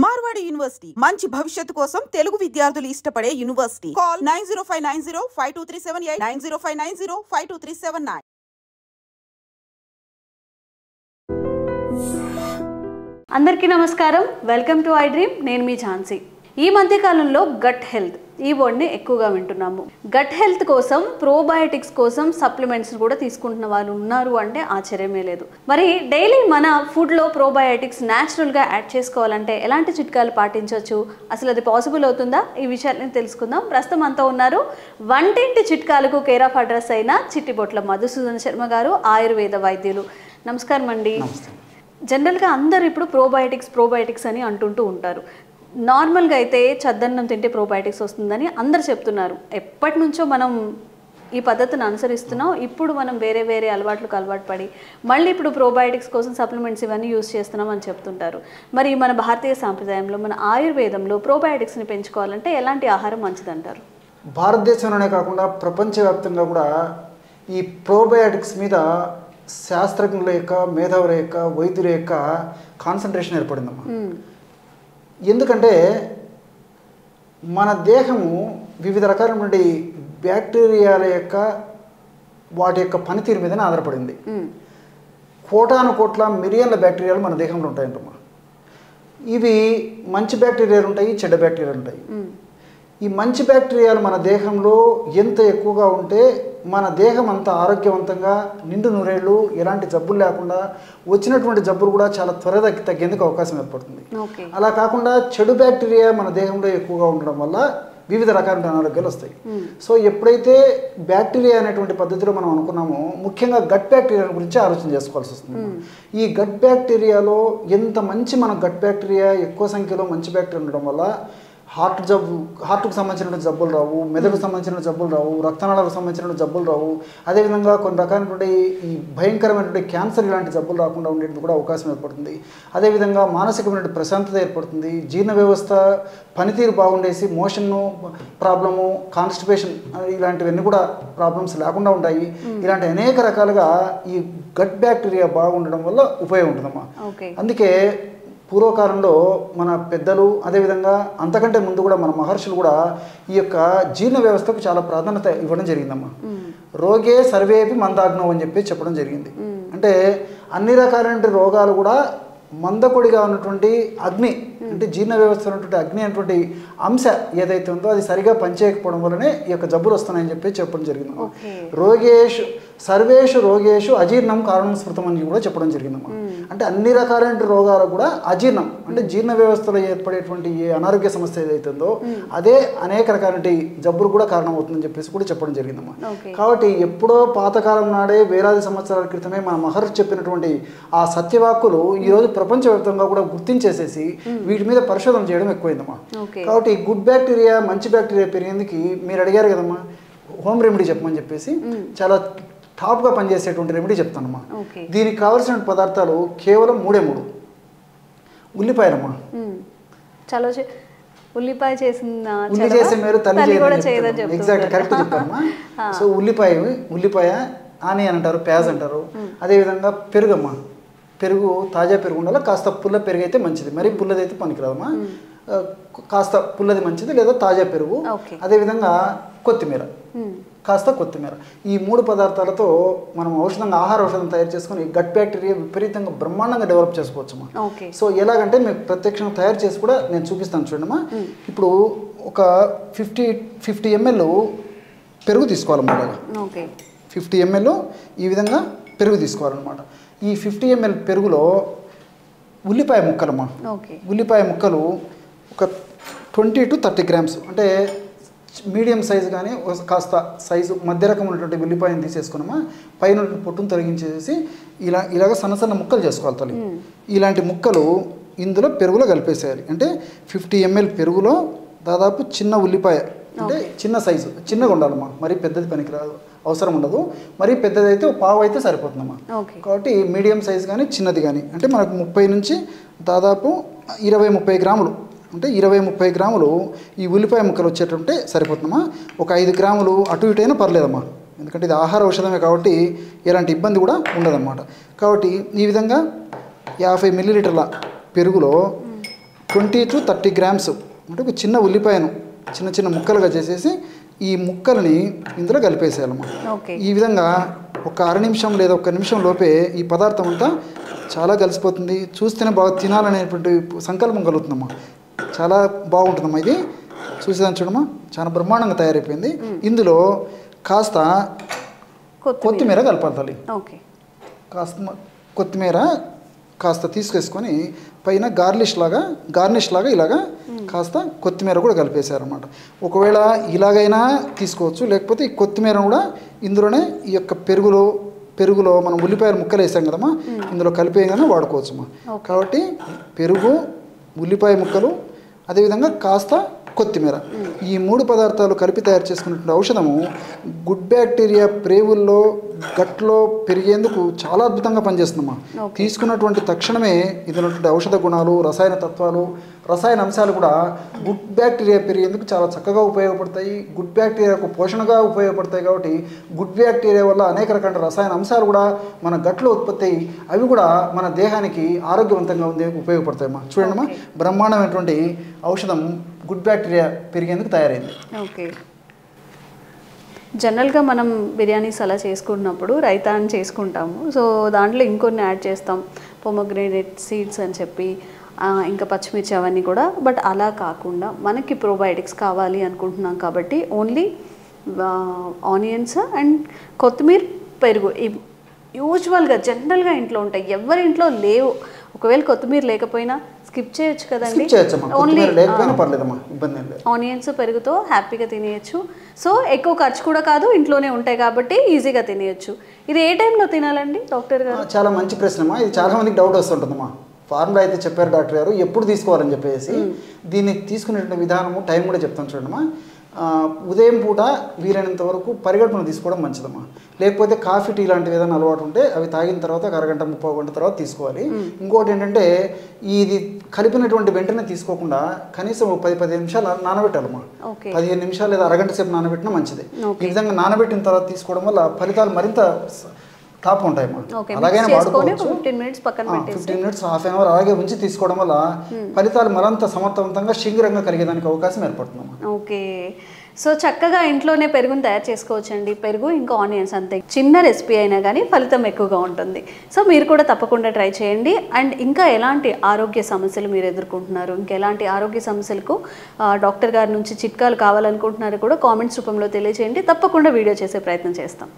Marwadi university మంచి భవిష్యత్తు కోసం తెలుగు విద్యార్థులు ఇష్టపడే యూనివర్సిటీ. కాల్ 9059052378 9059052379. అందరికీ నమస్కారం. Welcome to I dream. నేను మీ ఝాన్సీ. ఈ మధ్య కాలంలో గట్ హెల్త్ ఈ వర్డ్ని ఎక్కువగా వింటున్నాము. గట్ హెల్త్ కోసం, ప్రోబయోటిక్స్ కోసం సప్లిమెంట్స్ కూడా తీసుకుంటున్న వాళ్ళు ఉన్నారు అంటే ఆశ్చర్యమే లేదు. మరి డైలీ మన ఫుడ్లో ప్రోబయోటిక్స్ న్యాచురల్గా యాడ్ చేసుకోవాలంటే ఎలాంటి చిట్కాలు పాటించవచ్చు, అసలు అది పాసిబుల్ అవుతుందా, ఈ విషయాన్ని తెలుసుకుందాం. ప్రస్తుతం అంతా ఉన్నారు వంటింటి చిట్కాలకు కేర్ ఆఫ్ అడ్రస్ అయిన చిట్టిబొట్ల మధుసూదన్ శర్మ గారు, ఆయుర్వేద వైద్యులు. నమస్కారం అండి. జనరల్గా అందరు ఇప్పుడు ప్రోబయోటిక్స్ అని అంటుంటూ ఉంటారు. నార్మల్గా అయితే చద్దన్నం తింటే ప్రోబయోటిక్స్ వస్తుందని అందరు చెప్తున్నారు. ఎప్పటి నుంచో మనం ఈ పద్ధతిని అనుసరిస్తున్నాం. ఇప్పుడు మనం వేరే అలవాట్లకు అలవాటు పడి మళ్ళీ ఇప్పుడు ప్రోబయోటిక్స్ కోసం సప్లిమెంట్స్ ఇవన్నీ యూజ్ చేస్తున్నాం అని చెప్తుంటారు. మరి మన భారతీయ సాంప్రదాయంలో, మన ఆయుర్వేదంలో ప్రోబయోటిక్స్ని పెంచుకోవాలంటే ఎలాంటి ఆహారం మంచిదంటారు? భారతదేశంలోనే కాకుండా ప్రపంచవ్యాప్తంగా కూడా ఈ ప్రోబయోటిక్స్ మీద శాస్త్రజ్ఞుల యొక్క, మేధావుల యొక్క, వైద్యుల యొక్క కాన్సన్ట్రేషన్ ఏర్పడిందమ్మా. ఎందుకంటే మన దేహము వివిధ రకాలైనటువంటి బ్యాక్టీరియాల యొక్క వాటి యొక్క పనితీరు మీదనే ఆధారపడింది. కోటాను కోట్ల మిలియన్ల బ్యాక్టీరియాలు మన దేహంలో ఉంటాయంటమ్మా. ఇవి మంచి బ్యాక్టీరియాలు ఉంటాయి, చెడ్డ బ్యాక్టీరియాలు ఉంటాయి. ఈ మంచి బ్యాక్టీరియాలు మన దేహంలో ఎంత ఎక్కువగా ఉంటే మన దేహం అంత ఆరోగ్యవంతంగా నిండు నూరేళ్ళు ఎలాంటి జబ్బులు లేకుండా, వచ్చినటువంటి జబ్బులు కూడా చాలా త్వరగా తగ్గేందుకు అవకాశం ఏర్పడుతుంది. అలా కాకుండా చెడు బ్యాక్టీరియా మన దేహంలో ఎక్కువగా ఉండడం వల్ల వివిధ రకాల అనారోగ్యాలు వస్తాయి. సో ఎప్పుడైతే బ్యాక్టీరియా అనేటువంటి పద్ధతిలో మనం అనుకున్నామో, ముఖ్యంగా గట్ బ్యాక్టీరియా గురించి ఆలోచన చేసుకోవాల్సి వస్తుంది. ఈ గట్ బ్యాక్టీరియాలో ఎంత మంచి మన గట్ బ్యాక్టీరియా ఎక్కువ సంఖ్యలో మంచి బ్యాక్టీరియా ఉండడం వల్ల హార్ట్కు సంబంధించిన జబ్బులు రావు, మెదడుకు సంబంధించిన జబ్బులు రావు, రక్తనాళాలకు సంబంధించిన జబ్బులు రావు. అదేవిధంగా కొన్ని రకాలైనటువంటి ఈ భయంకరమైనటువంటి క్యాన్సర్ ఇలాంటి జబ్బులు రాకుండా ఉండేది కూడా అవకాశం ఏర్పడుతుంది. అదేవిధంగా మానసికమైన ప్రశాంతత ఏర్పడుతుంది. జీర్ణ వ్యవస్థ పనితీరు బాగుండేసి మోషన్ ప్రాబ్లము, కాన్స్టిపేషన్ ఇలాంటివన్నీ కూడా ప్రాబ్లమ్స్ లేకుండా ఉంటాయి. ఇలాంటి అనేక రకాలుగా ఈ గట్ బ్యాక్టీరియా బాగుండడం వల్ల ఉపయోగం ఉంటుందమ్మా. అందుకే పూర్వకాలంలో మన పెద్దలు, అదేవిధంగా అంతకంటే ముందు కూడా మన మహర్షులు కూడా ఈ యొక్క జీర్ణ వ్యవస్థకు చాలా ప్రాధాన్యత ఇవ్వడం జరిగిందమ్మా. రోగే సర్వేపి మందాగ్నో అని చెప్పడం జరిగింది. అంటే అన్ని రకాలైన రోగాలు కూడా మందకొడిగా ఉన్నటువంటి అగ్ని, అంటే జీర్ణ వ్యవస్థ ఉన్నటువంటి అగ్ని అనేటువంటి అంశ ఏదైతే ఉందో అది సరిగా పనిచేయకపోవడం వల్లనే ఈ యొక్క జబ్బులు వస్తున్నాయని చెప్పడం జరిగిందమ్మా. సర్వేషు రోగేషు అజీర్ణం కారణం స్మృతం అని కూడా చెప్పడం జరిగిందమ్మా. అంటే అన్ని రకాలైన రోగాలు కూడా అజీర్ణం, అంటే జీర్ణ వ్యవస్థలో ఏర్పడేటువంటి ఏ అనారోగ్య సమస్య ఏదైతే ఉందో అదే అనేక రకాల జబ్బులు కూడా కారణమవుతుందని కూడా చెప్పడం జరిగిందమ్మా. కాబట్టి ఎప్పుడో పాతకాలం నాడే వేలాది సంవత్సరాల క్రితమే మన మహర్షి చెప్పినటువంటి ఆ సత్యవాక్కులు ఈరోజు ప్రపంచవ్యాప్తంగా కూడా గుర్తించేసేసి వీటి మీద పరిశోధన చేయడం ఎక్కువైందమ్మా. కాబట్టి గుడ్ బ్యాక్టీరియా, మంచి బ్యాక్టీరియా పెరిగేందుకు మీరు అడిగారు కదమ్మా, హోమ్ రెమెడీ చెప్పమని చెప్పేసి చాలా టాప్గా పనిచేసేటువంటి రెమెడీ చెప్తానమ్మా. దీనికి కావాల్సిన పదార్థాలు కేవలం మూడే. ఉల్లిపాయలమ్మా. ఉల్లిపాయ చేసే మీరు తల్లి ఎగ్జాక్ట్ కరెక్ట్ చెప్పారమ్మా. సో ఉల్లిపాయ ఆనియన్ అంటారు, ప్యాజ్ అంటారు. అదేవిధంగా పెరుగమ్మా. పెరుగు తాజా పెరుగు ఉండాలి. కాస్త పుల్ల పెరుగు అయితే మంచిది, మరి పుల్లది అయితే పనికిరాదమ్మా. కాస్త పుల్లది మంచిది, లేదా తాజా పెరుగు. అదేవిధంగా కాస్త కొత్తిమీర. ఈ మూడు పదార్థాలతో మనం ఆహార ఔషధం తయారు చేసుకుని గట్ బ్యాక్టీరియా విపరీతంగా బ్రహ్మాండంగా డెవలప్ చేసుకోవచ్చమ్మా. సో ఎలాగంటే మీకు ప్రత్యక్షంగా తయారు చేసి కూడా నేను చూపిస్తాను చూడమ్మా. ఇప్పుడు ఒక 50 ml పెరుగు తీసుకోవాలన్నమాట. 50 ml ఈ విధంగా పెరుగు తీసుకోవాలన్నమాట. ఈ 50 ml పెరుగులో ఉల్లిపాయ ముక్కలమ్మా. ఉల్లిపాయ ముక్కలు ఒక 20 to 30 grams, అంటే మీడియం సైజు కానీ కాస్త సైజు మధ్య రకం ఉన్నటువంటి ఉల్లిపాయను తీసేసుకున్నామా. పైన పొట్టును తొలగించేసి ఇలాగ సన్న ముక్కలు చేసుకోవాలి తల్లి. ఇలాంటి ముక్కలు ఇందులో పెరుగులో కలిపేసేయాలి. అంటే 50 ml పెరుగులో దాదాపు చిన్న ఉల్లిపాయ, అంటే చిన్న సైజు, చిన్నగా ఉండాలమ్మా. మరీ పెద్దది పనికిరాదు, అవసరం ఉండదు. మరీ పెద్దది అయితే పావు అయితే సరిపోతుందమ్మా. కాబట్టి మీడియం సైజు కానీ చిన్నది కానీ, అంటే మనకు 30 నుంచి దాదాపు 20-30 గ్రాములు, అంటే 20-30 గ్రాములు ఈ ఉల్లిపాయ ముక్కలు వచ్చేటంటే సరిపోతుందమ్మా. ఒక 5 గ్రాములు అటు ఇటు అయినా పర్లేదమ్మా, ఎందుకంటే ఇది ఆహార ఔషధమే కాబట్టి ఎలాంటి ఇబ్బంది కూడా ఉండదన్నమాట. కాబట్టి ఈ విధంగా 50 మిల్లీలీటర్ల పెరుగులో 20 to 30 grams అంటే ఒక చిన్న ఉల్లిపాయను చిన్న చిన్న ముక్కలుగా చేసేసి ఈ ముక్కల్ని ఇందులో కలిపేసేయాలమ్మా. ఈ విధంగా ఒక అర నిమిషం లేదా 1 నిమిషం లోపే ఈ పదార్థం అంతా చాలా కలిసిపోతుంది. చూస్తేనే బాగా తినాలనేటువంటి సంకల్పం కలుగుతుందమ్మా. చాలా బాగుంటుందమ్మా. ఇది చూసేదాన్ని చూడమ్మా, చాలా బ్రహ్మాండంగా తయారైపోయింది. ఇందులో కాస్త కొత్తిమీర కలపాలి. కాస్త కొత్తిమీర కాస్త తీసుకేసుకొని పైన గార్నిష్ లాగా ఇలాగా కాస్త కొత్తిమీర కూడా కలిపేశారన్నమాట. ఒకవేళ ఇలాగైనా తీసుకోవచ్చు, లేకపోతే ఈ కొత్తిమీర కూడా ఇందులోనే ఈ యొక్క పెరుగులో మనం ఉల్లిపాయలు ముక్కలు వేసాం కదమ్మా, ఇందులో కలిపేయగానే వాడుకోవచ్చమ్మా. కాబట్టి పెరుగు, ఉల్లిపాయ ముక్కలు, అదేవిధంగా కాస్త కొత్తిమీర, ఈ 3 పదార్థాలు కలిపి తయారు చేసుకున్నటువంటి ఔషధము గుడ్ బ్యాక్టీరియా ప్రేవుల్లో గట్లో పెరిగేందుకు చాలా అద్భుతంగా పనిచేస్తుందమ్మా. తీసుకున్నటువంటి తక్షణమే ఇదినటువంటి ఔషధ గుణాలు, రసాయన తత్వాలు, రసాయన అంశాలు కూడా గుడ్ బ్యాక్టీరియా పెరిగేందుకు చాలా చక్కగా ఉపయోగపడతాయి. గుడ్ బ్యాక్టీరియాకు పోషణగా ఉపయోగపడతాయి. కాబట్టి గుడ్ బ్యాక్టీరియా వల్ల అనేక రకాల రసాయన అంశాలు కూడా మన గట్లో ఉత్పత్తి అయ్యి అవి కూడా మన దేహానికి ఆరోగ్యవంతంగా ఉపయోగపడతాయమ్మా. చూడండిమ్మా, బ్రహ్మాండమైనటువంటి ఔషధం గుడ్ బ్యాక్టీరియా పెరిగేందుకు తయారైంది. ఓకే. జనరల్గా మనం బిర్యానీస్ అలా చేసుకున్నప్పుడు రైతా అని చేసుకుంటాము. సో దాంట్లో ఇంకొన్ని యాడ్ చేస్తాం, పొమోగ్రానేట్ సీడ్స్ అని చెప్పి, ఇంకా పచ్చిమిర్చి అవన్నీ కూడా. బట్ అలా కాకుండా మనకి ప్రోబయోటిక్స్ కావాలి అనుకుంటున్నాం కాబట్టి ఓన్లీ ఆనియన్స్ అండ్ కొత్తిమీర, పెరుగు యూజువల్గా జనరల్గా ఇంట్లో ఉంటాయి. ఎవరి ఇంట్లో లేవు. ఒకవేళ కొత్తిమీర లేకపోయినా స్కిప్ చేయొచ్చు కదండి. ఓన్లీ ఆనియన్స్, పెరుగుతో హ్యాపీగా తినేయచ్చు. సో ఎక్కువ ఖర్చు కూడా కాదు, ఇంట్లోనే ఉంటాయి కాబట్టి ఈజీగా తినేయచ్చు. ఇది ఏ టైంలో తినాలండి డాక్టర్ గారు? చాలా మంచి ప్రశ్నమ్మా. ఇది చాలా మందికి డౌట్ వస్తుంటుందమ్మా. ఫార్ములా అయితే చెప్పారు డాక్టర్ గారు, ఎప్పుడు తీసుకోవాలని చెప్పేసి. దీన్ని తీసుకునే విధానము, టైం కూడా చెప్తాను చూడమ్మా. ఉదయం పూట వీలైనంత వరకు పరిగెడుపున తీసుకోవడం మంచిదమ్మా. లేకపోతే కాఫీ, టీ లాంటివి ఏదైనా అలవాటు ఉంటే అవి తాగిన తర్వాత 1 గంట 30 గంట తర్వాత తీసుకోవాలి. ఇంకోటి ఏంటంటే ఇది కలిపినటువంటి వెంటనే తీసుకోకుండా కనీసం 10-15 నిమిషాలు నానబెట్టాలమ్మా. 15 నిమిషాలు లేదా అరగంట సేపు నానబెట్టినా మంచిది. ఈ విధంగా నానబెట్టిన తర్వాత తీసుకోవడం వల్ల ఫలితాలు మరింత టాప్ ఉంటాయమ్మా. అలాగైనా వాడుకోవచ్చు. 15 మినిట్స్, హాఫ్ అన్ అవర్ అలాగే ఉంచి తీసుకోవడం వల్ల ఫలితాలు మరింత సమర్థవంతంగా శీఘ్రంగా కలిగేదానికి అవకాశం ఏర్పడుతుందమ్మా. ఓకే. సో చక్కగా ఇంట్లోనే పెరుగుని తయారు చేసుకోవచ్చండి. పెరుగు ఇంకా ఆనియన్స్, అంతే. చిన్న రెసిపీ అయినా కానీ ఫలితం ఎక్కువగా ఉంటుంది. సో మీరు కూడా తప్పకుండా ట్రై చేయండి. అండ్ ఇంకా ఎలాంటి ఆరోగ్య సమస్యలు మీరు ఎదుర్కొంటున్నారు, ఇంకా ఎలాంటి ఆరోగ్య సమస్యలకు డాక్టర్ గారి నుంచి చిట్కాలు కావాలనుకుంటున్నారో కూడా కామెంట్స్ రూపంలో తెలియజేయండి. తప్పకుండా వీడియో చేసే ప్రయత్నం చేస్తాం.